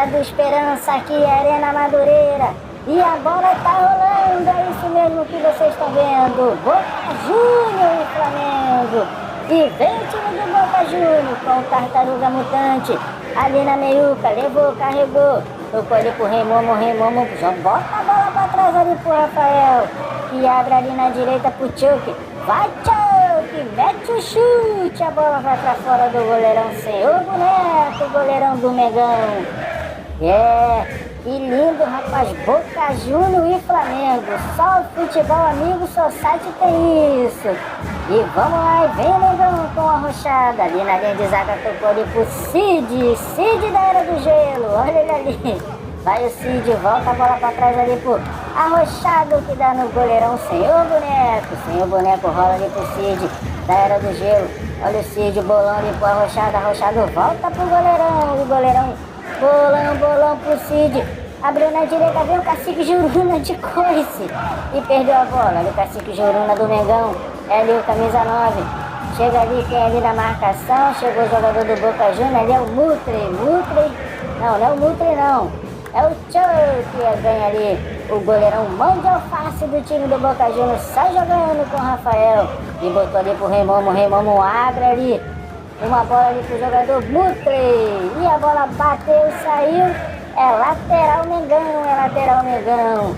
Praça do Esperança, aqui é Arena Madureira. E a bola tá rolando, é isso mesmo que vocês estão vendo. Boca Júnior e Flamengo. E vem o time do Boca Júnior com o Tartaruga Mutante. Ali na meiuca, levou, carregou. Tocou ali pro Reimomo, já bota a bola pra trás ali pro Rafael. E abre ali na direita pro Chuck. Vai, Chuck, mete o chute. A bola vai pra fora do goleirão Senhor Boneco, goleirão do Mengão. Que lindo, rapaz. Boca Júnior e Flamengo. Só o futebol amigo Society tem isso. E vamos lá, e vem o Mengão com a arrochada. Ali na linha de zaga tocou ali pro Cid da Era do Gelo. Olha ele ali. Vai o Cid, volta a bola pra trás ali pro arrochado que dá no goleirão Senhor Boneco rola ali pro Cid da Era do Gelo. Olha o Cid, bolão ali pro arrochado volta pro goleirão. O goleirão bolão pro Cid. Abriu na direita, veio o Cacique Juruna de coice e perdeu a bola. Ali o Cacique Juruna do Mengão. É ali o camisa 9. Chega ali, quem é ali na marcação. Chegou o jogador do Boca Juniors. Ali é o Mutre. Não é o Mutre não. É o Chuck. Ganha ali o goleirão Mão de Alface do time do Boca Juniors. Sai jogando com o Rafael. E botou ali pro Reimomo abre ali. Uma bola ali pro jogador Mutre. E a bola bateu e saiu. É lateral Mengão.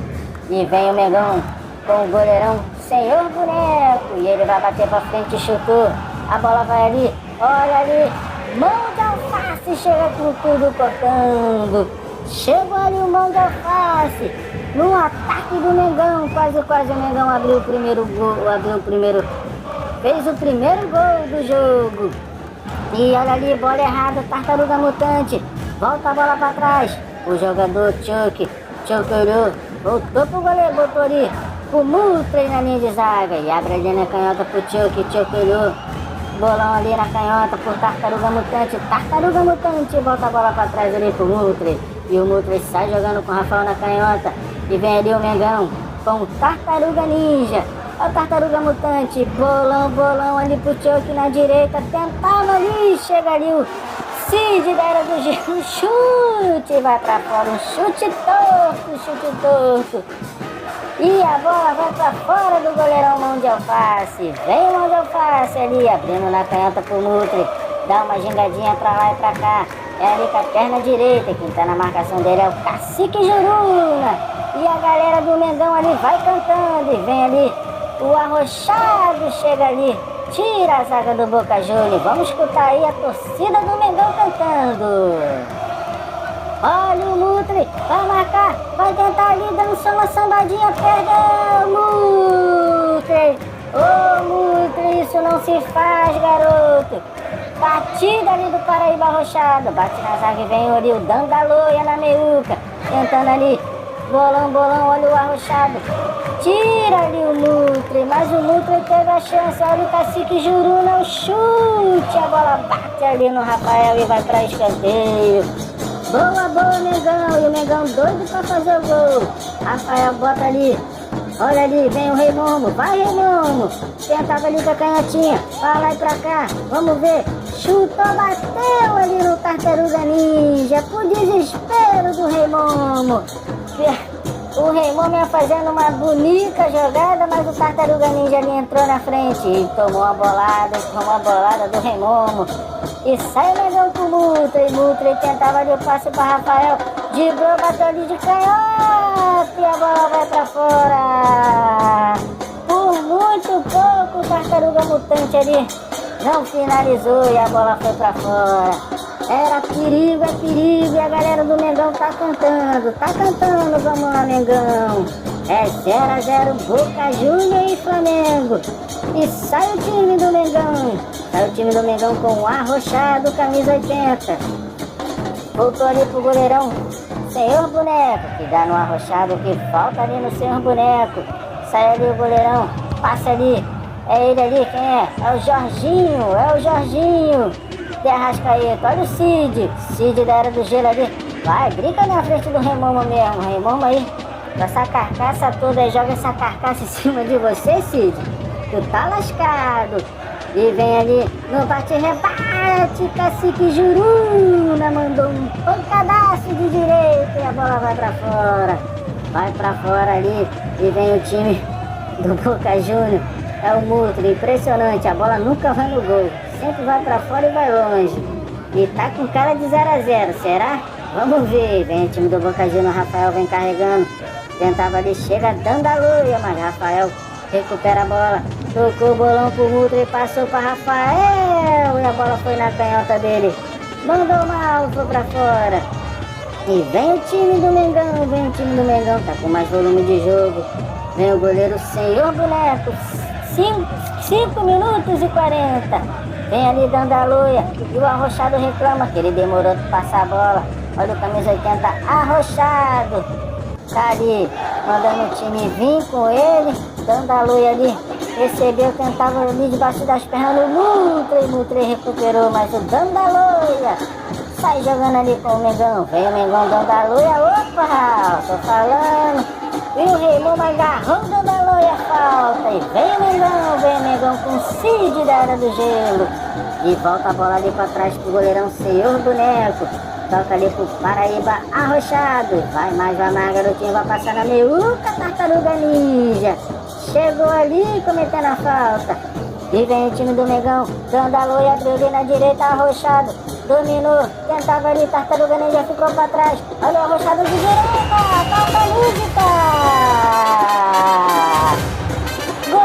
E vem o Mengão com o goleirão Senhor Boneco. E ele vai bater pra frente e chutou. A bola vai ali. Olha ali. Mão de Alface chega com tudo cortando. Chegou ali o Mão de Alface. No ataque do Mengão. Quase o Mengão abriu o primeiro gol. Fez o primeiro gol do jogo. E olha ali, bola errada. Tartaruga Mutante. Volta a bola pra trás. O jogador Chuck olhou. Voltou pro goleiro, botou ali o Mutre na linha de zaga. E abre ali na canhota pro Chuck olhou. Bolão ali na canhota pro Tartaruga Mutante. Volta a bola pra trás ali pro Mutre. E o Mutre sai jogando com o Rafael na canhota. E vem ali o Mengão com o Tartaruga Ninja. Olha o Tartaruga Mutante. Bolão ali pro Chuck na direita. Tentava ali, chega ali o Cid da Era do Gelo, chute, vai pra fora, um chute torto. E a bola vai pra fora do goleirão Mão de Alface. Vem o Mão de Alface ali, abrindo na canhota pro Mutre. Dá uma gingadinha pra lá e pra cá. É ali com a perna direita, quem tá na marcação dele é o Cacique Juruna. E a galera do Mengão ali vai cantando. E vem ali o arrochado, chega ali. Tira a zaga do Boca Juniors. Vamos escutar aí a torcida do Mengão cantando. Olha o Mutre, vai marcar, vai tentar ali, dando só uma sambadinha, perdeu o Mutre. Ô Mutre, isso não se faz, garoto. Batida ali do Paraíba arrochado. Bate na zaga e vem ali o Dandaloia na meiuca. Tentando ali, bolão, olha o arrochado. Tira ali o Mutre, mas o Mutre teve a chance. Olha o Cacique Juruna, o chute. A bola bate ali no Rafael e vai pra escanteio. Boa, Mengão. E o Mengão doido pra fazer o gol. Rafael bota ali. Olha ali, vem o Reimomo. Vai, Reimomo. Tentava ali com a canhotinha. Vai lá e pra cá. Vamos ver. Chutou, bateu ali no Tartaruga Ninja. Por desespero do Reimomo. O Reimomo ia fazendo uma bonita jogada, mas o Tartaruga Ninja ali entrou na frente e tomou a bolada do Reimomo. E sai o Mengão pro Mutre tentava ali o passe para Rafael. Driblou, bateu ali de canhota e a bola vai pra fora. Por muito pouco o Tartaruga Mutante ali não finalizou e a bola foi pra fora. Era perigo, e a galera do Mengão tá cantando, vamos lá Mengão. É 0-0, Boca Juniors e Flamengo. E sai o time do Mengão com o arrochado, camisa 80. Voltou ali pro goleirão Senhor Boneco, que dá no arrochado, que falta ali no Senhor Boneco. Sai ali o goleirão, passa ali, é ele ali, quem é? É o Jorginho. De Arrascaeta, olha o Cid da Era do Gelo ali, vai, brinca na frente do Reimomo mesmo, Reimomo aí, com essa carcaça toda aí, joga essa carcaça em cima de você, Cid, tu tá lascado. E vem ali no bate-rebate, Cacique Juruna mandou um pancadaço de direita e a bola vai pra fora. Vai pra fora ali e vem o time do Boca Juniors. É o Mutri, impressionante, a bola nunca vai no gol. Sempre vai pra fora e vai longe. E tá com cara de 0-0, será? Vamos ver. Vem o time do Boca Juniors, Rafael vem carregando. Tentava ali, chega dando a luia, mas Rafael recupera a bola. Tocou o bolão pro Mutri, passou pra Rafael. E a bola foi na canhota dele. Mandou mal, foi pra fora. E vem o time do Mengão, tá com mais volume de jogo. Vem o goleiro Senhor Boneco, 5 minutos e 40. Vem ali dando a luia. E o Arrochado reclama que ele demorou pra passar a bola. Olha o camisa 80, Arrochado. Tá ali, mandando o time vir com ele, dando a luia ali. Recebeu, tentava ali debaixo das pernas no Mutri recuperou, mas o dando a luia. Sai jogando ali com o Mengão. Vem o Mengão dando a luia. Opa, tô falando. E o Raimundo agarrou dando a luia, falta. E vem o Mengão com o Cid da Era do Gelo. E volta a bola ali pra trás pro goleirão Senhor Boneco. Toca ali pro Paraíba Arrochado. Vai mais, garotinho, vai passar na meiuca, Tartaruga Ninja. Chegou ali cometendo a falta. E vem o time do Mengão, dando a luia, abriu ali na direita, Arrochado. Dominou, tentava ali, Tartaruga Ninja ficou pra trás. Olha o Arrochado de direita, falta Lúdica. Gol!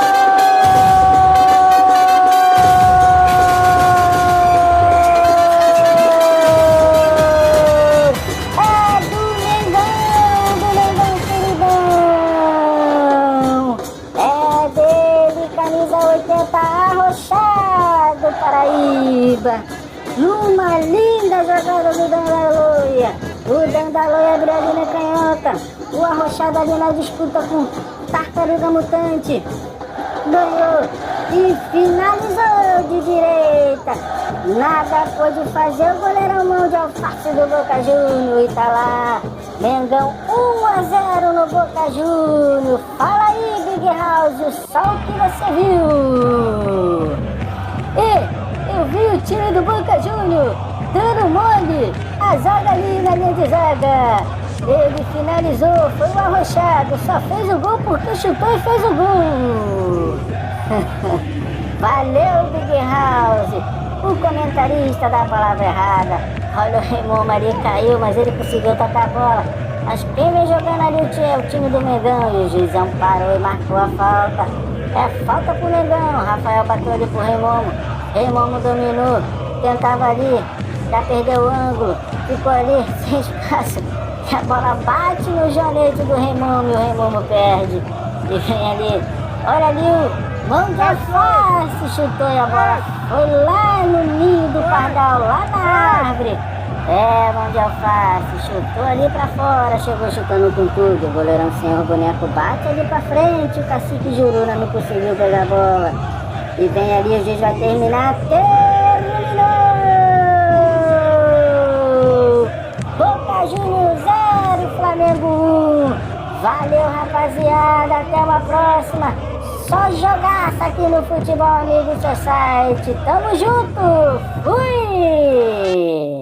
É do Mengão queridão. É dele, camisa 80, Arrochado, Paraíba. Numa linda jogada do Dandaloia. O Dandaloia abriu ali na canhota. O Arrochado ali na disputa com Tartaruga Mutante. Ganhou e finalizou de direita. Nada pôde fazer o goleirão Mão de Alface do Boca Juniors. E tá lá, Mengão 1-0 no Boca Juniors. Fala aí, Big House, só o que você viu. Eu vi o time do Boca Juniors dando mole, a zaga ali na linha de zaga. Ele finalizou, foi o Arrochado, só fez o gol porque chutou e fez o gol. Valeu, Big House, o comentarista da palavra errada. Olha o Raimundo ali, caiu, mas ele conseguiu tocar a bola. Mas quem vem jogando ali é o time do Mengão. E o juizão parou e marcou a falta. É falta pro Mengão. Rafael bateu ali pro Raimundo. Raimundo dominou, tentava ali, já perdeu o ângulo, ficou ali sem espaço. E a bola bate no janete do Raimundo e o Raimundo perde. E vem ali, olha ali o Mão de Alface, chutou e a bola foi lá no ninho do pardal, lá na árvore. É, Mão de Alface, chutou ali pra fora, chegou chutando com tudo. O goleirão Senhor Boneco bate ali pra frente, o Cacique Juruna não conseguiu pegar a bola. E vem ali, o juiz vai terminar. Terminou! Boca Juniors 0, Flamengo 1. Valeu, rapaziada. Até uma próxima. Só jogaça aqui no Futebol Amigo Society. Tamo junto. Fui!